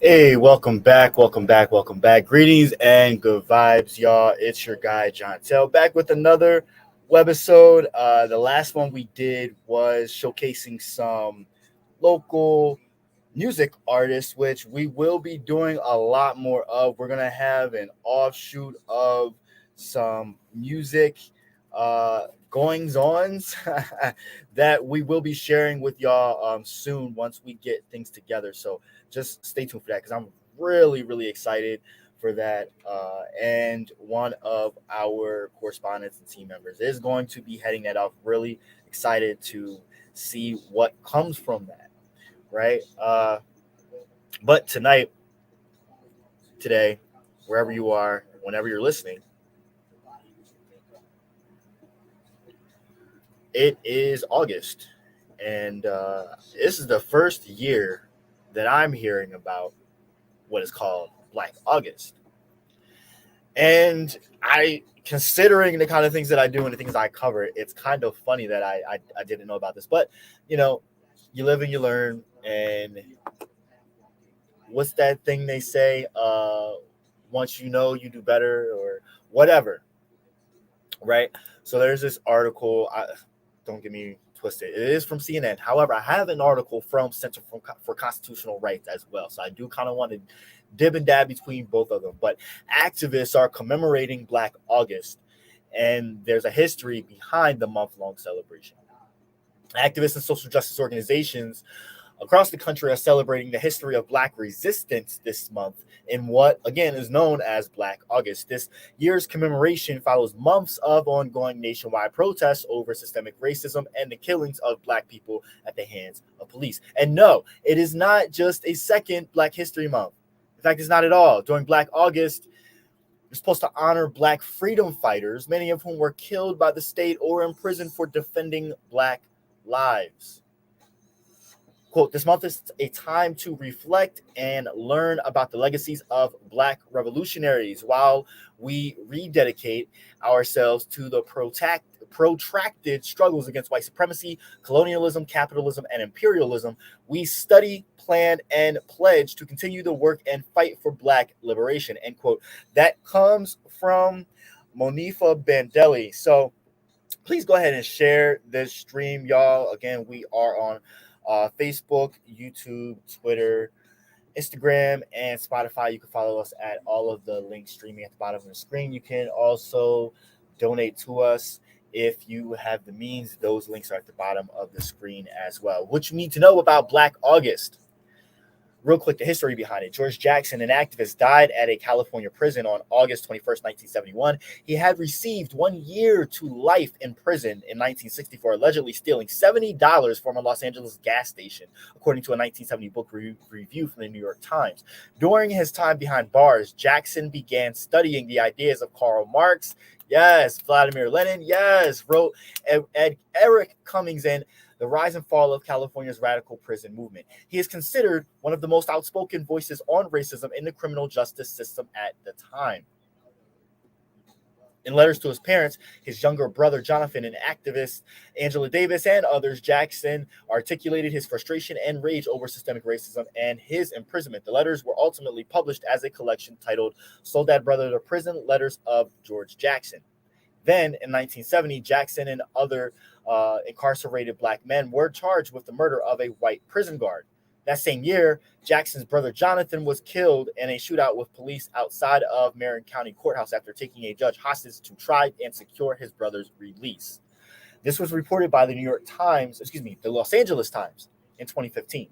Hey, welcome back, welcome back, welcome back. Greetings and good vibes, y'all. It's your guy John Tell back with another webisode. The last one we did was showcasing some local music artists, which we will be doing a lot more of. We're gonna have an offshoot of some music goings ons that we will be sharing with y'all soon once we get things together. So just stay tuned for that because I'm really excited for that. And one of our correspondents and team members is going to be heading that off. Really excited to see what comes from that, right? But tonight, today, wherever you are, whenever you're listening, it is August. And this is the first year that I'm hearing about what is called Black August. And considering the kind of things that I do and the things I cover, it's kind of funny that I didn't know about this. But, you know, you live and you learn. And what's that thing they say? Once you know, you do better or whatever, right? So there's this article. Don't get me twisted. It is from CNN. However, I have an article from for Constitutional Rights as well. So I do kind of want to dib and dab between both of them. But activists are commemorating Black August, and there's a history behind the month-long celebration. Activists and social justice organizations across the country are celebrating the history of Black resistance this month in what, again, is known as Black August. This year's commemoration follows months of ongoing nationwide protests over systemic racism and the killings of Black people at the hands of police. And no, it is not just a second Black History Month. In fact, it's not at all. During Black August, you're supposed to honor Black freedom fighters, many of whom were killed by the state or imprisoned for defending Black lives. Quote, this month is a time to reflect and learn about the legacies of Black revolutionaries while we rededicate ourselves to the protracted struggles against white supremacy, colonialism, capitalism, and imperialism. We study, plan, and pledge to continue the work and fight for Black liberation, end quote. That comes from Monifa Bandelli. So please go ahead and share this stream, y'all. Again, we are on Facebook, YouTube, Twitter, Instagram, and Spotify. You can follow us at all of the links streaming at the bottom of the screen. You can also donate to us if you have the means. Those links are at the bottom of the screen as well. What you need to know about Black August. Real quick, the history behind it. George Jackson, an activist, died at a California prison on August 21st, 1971. He had received 1 year to life in prison in 1964, allegedly stealing $70 from a Los Angeles gas station, according to a 1970 book review from the New York Times. During his time behind bars, Jackson began studying the ideas of Karl Marx, yes, Vladimir Lenin, yes, wrote Eric Cummings and the rise and fall of California's radical prison movement. He is considered one of the most outspoken voices on racism in the criminal justice system at the time. In letters to his parents, his younger brother Jonathan, and activist Angela Davis, and others, Jackson articulated his frustration and rage over systemic racism and his imprisonment. The letters were ultimately published as a collection titled Soledad Brother to Prison Letters of George Jackson. Then, in 1970, Jackson and other incarcerated Black men were charged with the murder of a white prison guard. That same year, Jackson's brother Jonathan was killed in a shootout with police outside of Marin County Courthouse after taking a judge hostage to try and secure his brother's release. This was reported by the the Los Angeles Times in 2015.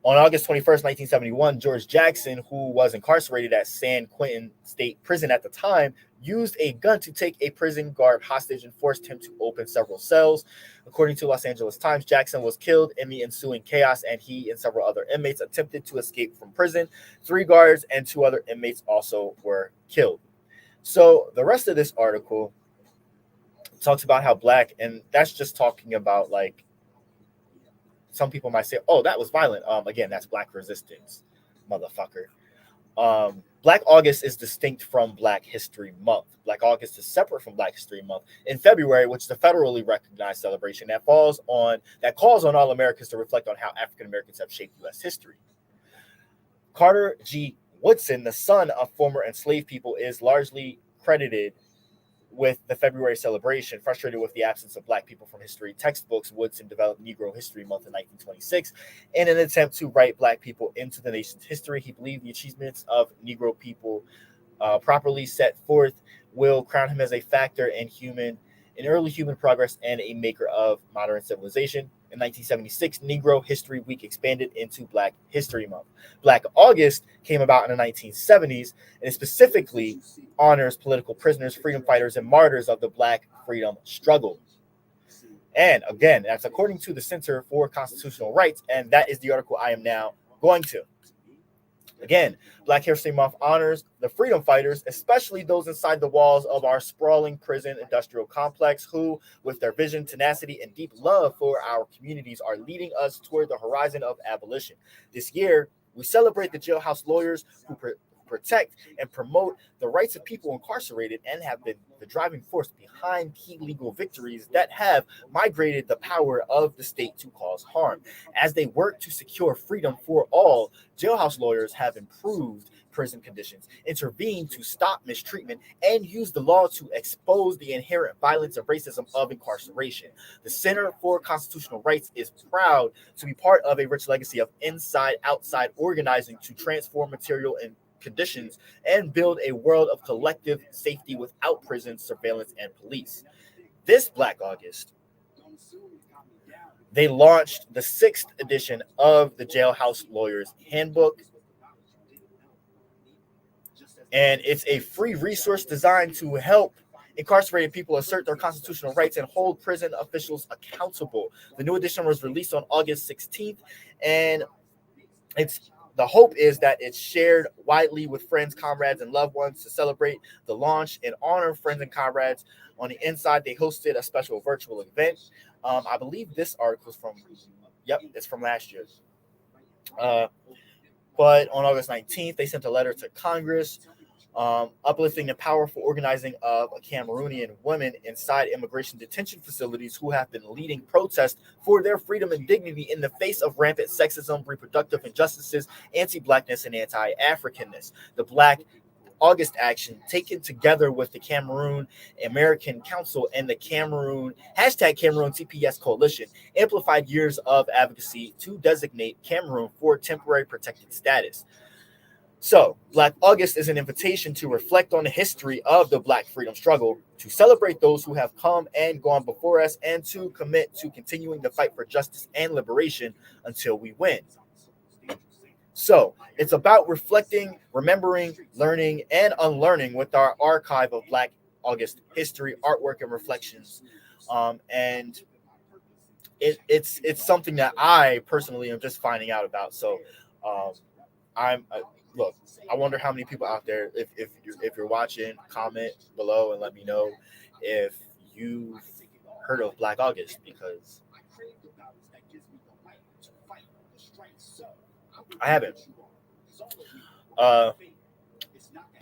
On August 21st, 1971, George Jackson, who was incarcerated at San Quentin State Prison at the time, used a gun to take a prison guard hostage and forced him to open several cells. According to Los Angeles Times, Jackson was killed in the ensuing chaos, and he and several other inmates attempted to escape from prison. 3 guards and 2 other inmates also were killed. So the rest of this article talks about how Black, and that's just talking about like some people might say, "Oh, that was violent." Again, that's Black resistance, motherfucker. Black August is distinct from Black History Month. Black August is separate from Black History Month. In February, which is the federally recognized celebration that calls on all Americans to reflect on how African Americans have shaped U.S. history. Carter G. Woodson, the son of former enslaved people, is largely credited with the February celebration. Frustrated with the absence of Black people from history textbooks, Woodson developed Negro History Month in 1926 in an attempt to write Black people into the nation's history. He believed the achievements of Negro people properly set forth will crown him as a factor in early human progress and a maker of modern civilization. In 1976, Negro History Week expanded into Black History Month. Black August came about in the 1970s and specifically honors political prisoners, freedom fighters, and martyrs of the Black freedom struggle. And again, that's according to the Center for Constitutional Rights, and that is the article I am now going to. Again, Black History Month honors the freedom fighters, especially those inside the walls of our sprawling prison industrial complex who, with their vision, tenacity, and deep love for our communities, are leading us toward the horizon of abolition. This year, we celebrate the jailhouse lawyers who protect and promote the rights of people incarcerated and have been the driving force behind key legal victories that have migrated the power of the state to cause harm. As they work to secure freedom for all, jailhouse lawyers have improved prison conditions, intervened to stop mistreatment, and used the law to expose the inherent violence and racism of incarceration. The Center for Constitutional Rights is proud to be part of a rich legacy of inside-outside organizing to transform material and conditions and build a world of collective safety without prison, surveillance, and police. This Black August, they launched the 6th edition of the Jailhouse Lawyers Handbook. And it's a free resource designed to help incarcerated people assert their constitutional rights and hold prison officials accountable. The new edition was released on August 16th, and the hope is that it's shared widely with friends, comrades, and loved ones to celebrate the launch and honor friends and comrades. On the inside, they hosted a special virtual event. I believe this article is it's from last year. But on August 19th, they sent a letter to Congress uplifting the powerful organizing of Cameroonian women inside immigration detention facilities who have been leading protests for their freedom and dignity in the face of rampant sexism, reproductive injustices, anti-Blackness, and anti-Africanness. The Black August action, taken together with the Cameroon American Council and the Cameroon TPS Coalition, amplified years of advocacy to designate Cameroon for temporary protected status. So, Black August is an invitation to reflect on the history of the Black freedom struggle, to celebrate those who have come and gone before us, and to commit to continuing the fight for justice and liberation until we win. So, it's about reflecting, remembering, learning, and unlearning with our archive of Black August history, artwork, and reflections. And it's something that I personally am just finding out about. So, look, I wonder how many people out there, if you're watching, comment below and let me know if you've heard of Black August, because I haven't. The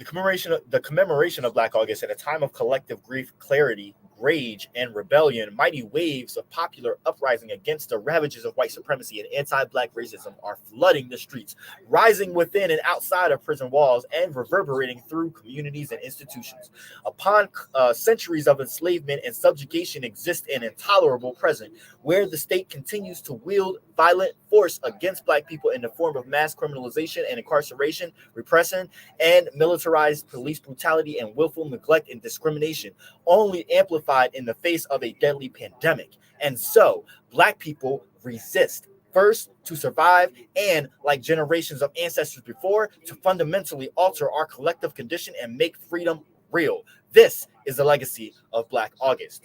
commemoration of Black August at a time of collective grief, clarity, rage, and rebellion, mighty waves of popular uprising against the ravages of white supremacy and anti-Black racism are flooding the streets, rising within and outside of prison walls and reverberating through communities and institutions. Upon centuries of enslavement and subjugation exist an intolerable present, where the state continues to wield violent force against Black people in the form of mass criminalization and incarceration, repression, and militarized police brutality and willful neglect and discrimination, only amplified in the face of a deadly pandemic. And so, Black people resist, first to survive, and, like generations of ancestors before, to fundamentally alter our collective condition and make freedom real. This is the legacy of Black August.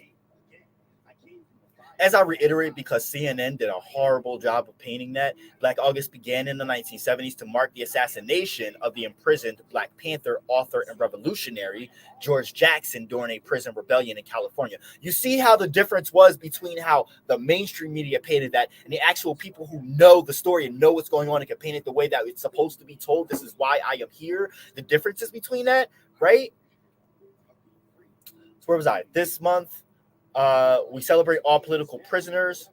As I reiterate, because CNN did a horrible job of painting that, Black August began in the 1970s to mark the assassination of the imprisoned Black Panther author and revolutionary George Jackson during a prison rebellion in California. You see how the difference was between how the mainstream media painted that and the actual people who know the story and know what's going on and can paint it the way that it's supposed to be told. This is why I am here. The differences between that, right? So where was I? This month, we celebrate all political prisoners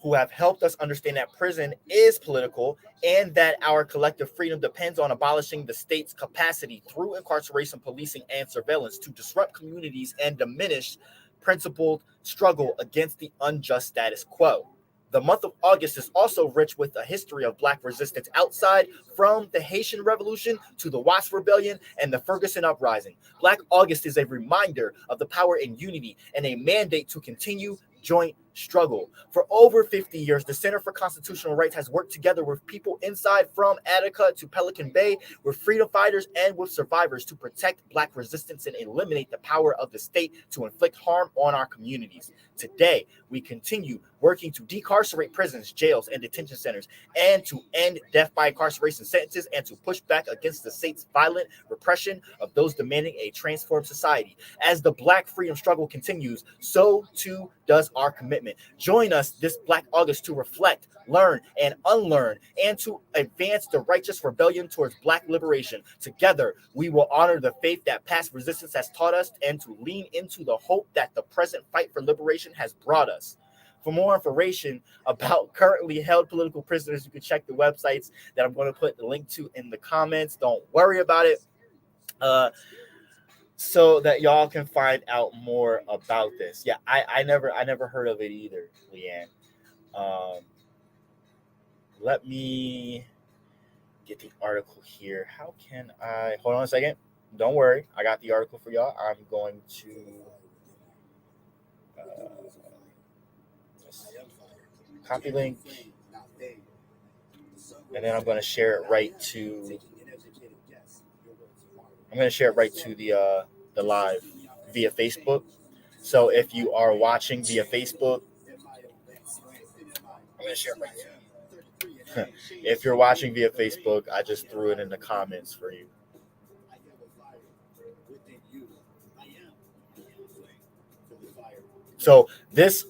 who have helped us understand that prison is political and that our collective freedom depends on abolishing the state's capacity through incarceration, policing, and surveillance to disrupt communities and diminish principled struggle against the unjust status quo. The month of August is also rich with a history of Black resistance outside, from the Haitian Revolution to the Watts Rebellion and the Ferguson Uprising. Black August is a reminder of the power in unity and a mandate to continue joint struggle. For over 50 years, the Center for Constitutional Rights has worked together with people inside, from Attica to Pelican Bay, with freedom fighters and with survivors, to protect Black resistance and eliminate the power of the state to inflict harm on our communities. Today, we continue working to decarcerate prisons, jails, and detention centers, and to end death by incarceration sentences, and to push back against the state's violent repression of those demanding a transformed society. As the Black freedom struggle continues, so too does our commitment. Join us this Black August to reflect, learn, and unlearn, and to advance the righteous rebellion towards Black liberation. Together, we will honor the faith that past resistance has taught us, and to lean into the hope that the present fight for liberation has brought us. For more information about currently held political prisoners, you can check the websites that I'm going to put the link to in the comments. Don't worry about it. So that y'all can find out more about this. Yeah, I never heard of it either, Leanne. Let me get the article here. How can I hold on a second? Don't worry, I got the article for y'all. I'm going to copy link, and then I'm going to share it right to. I'm going to share it right to the live via Facebook. So if you are watching via Facebook, I'm going to share it right to you. If you're watching via Facebook, I just threw it in the comments for you. So this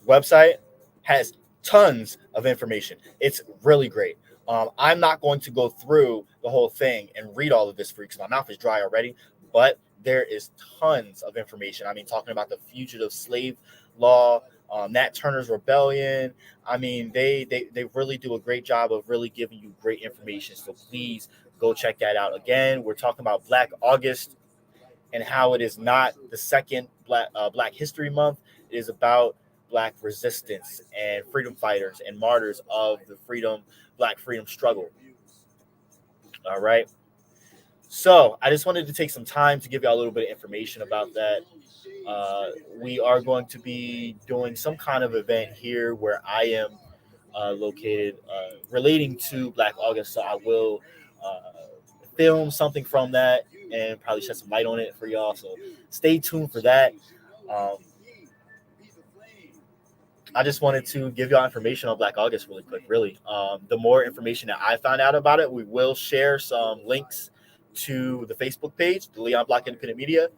website has tons of information. It's really great. I'm not going to go through the whole thing and read all of this for you because my mouth is dry already, but there is tons of information. I mean, talking about the fugitive slave law, Nat Turner's rebellion. I mean, they really do a great job of really giving you great information. So please go check that out. Again, we're talking about Black August and how it is not the second Black History Month. It is about Black resistance and freedom fighters and martyrs of the Black freedom struggle. All right. So I just wanted to take some time to give you a little bit of information about that. We are going to be doing some kind of event here where I am located relating to Black August. So I will film something from that and probably shed some light on it for y'all. So stay tuned for that. I just wanted to give y'all information on Black August really quick, really. The more information that I found out about it, we will share some links to the Facebook page, the Leon Block Independent Media.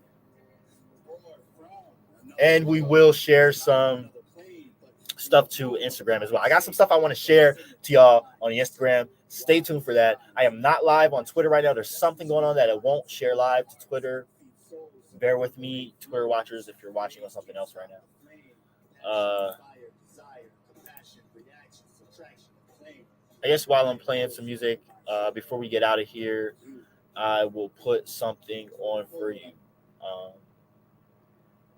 And we will share some stuff to Instagram as well. I got some stuff I want to share to y'all on the Instagram. Stay tuned for that. I am not live on Twitter right now. There's something going on that I won't share live to Twitter. Bear with me, Twitter watchers, if you're watching on something else right now. I guess while I'm playing some music, before we get out of here, I will put something on for you.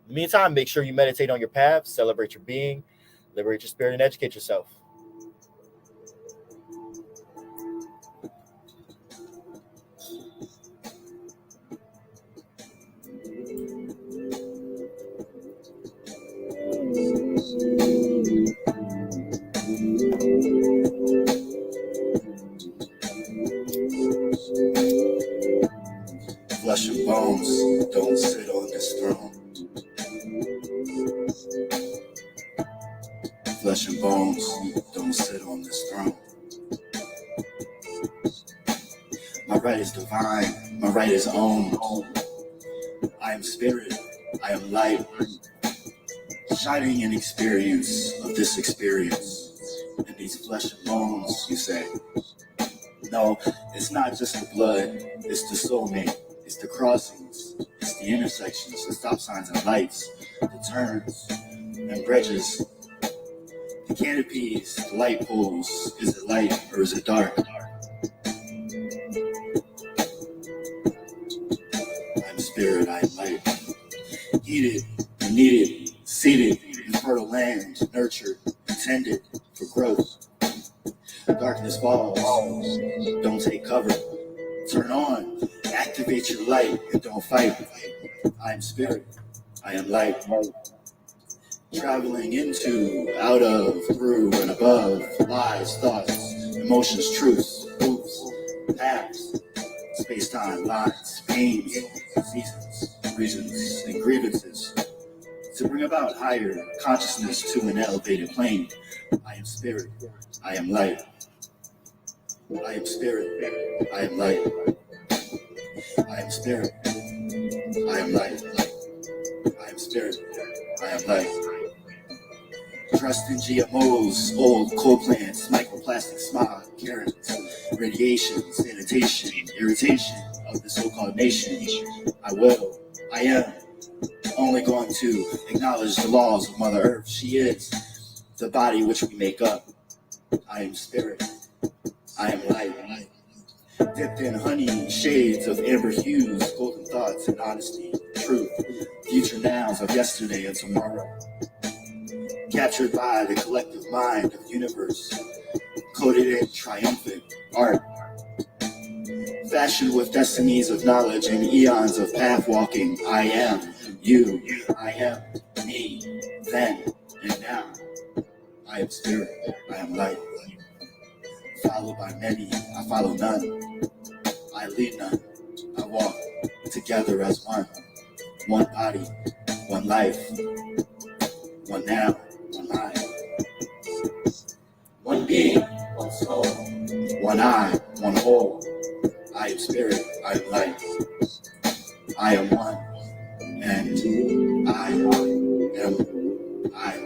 In the meantime, make sure you meditate on your path, celebrate your being, liberate your spirit, and educate yourself. Flesh and bones don't sit on this throne. Flesh and bones don't sit on this throne. My right is divine, my right is owned. I am spirit, I am light, shining in experience of this experience. And these flesh and bones, you say. No, it's not just the blood, it's the soulmate. It's the crossings, it's the intersections, the stop signs and lights, the turns and bridges, The canopies, the light poles, is it light or is it dark? I'm spirit, I am light. Heated and needed, seated in fertile land, nurtured, intended for growth. Darkness falls, don't take cover. Turn on, activate your light, and don't fight. I am spirit, I am light. Traveling into, out of, through, and above, lies, thoughts, emotions, truths, hopes, paths, space-time, lines, pains, seasons, reasons, and grievances. To bring about higher consciousness to an elevated plane. I am spirit, I am light. I am spirit, I am light. I am spirit, I am light. I am spirit, I am light. Trust in GMOs, old coal plants, microplastic smog, carrots, radiation, sanitation, irritation of the so-called nation. I am only going to acknowledge the laws of Mother Earth. She is the body which we make up. I am spirit, I am light. Dipped in honey, shades of amber hues, golden thoughts and honesty, truth, future nouns of yesterday and tomorrow. Captured by the collective mind of the universe, coded in triumphant art. Fashioned with destinies of knowledge and eons of path walking. I am you, I am me, then and now. I am spirit, I am light. Followed by many, I follow none. I lead none, I walk together as one. One body, one life, one now, one mind. One being, one soul, one eye, one whole. I am spirit, I am light. I am one, and I am I.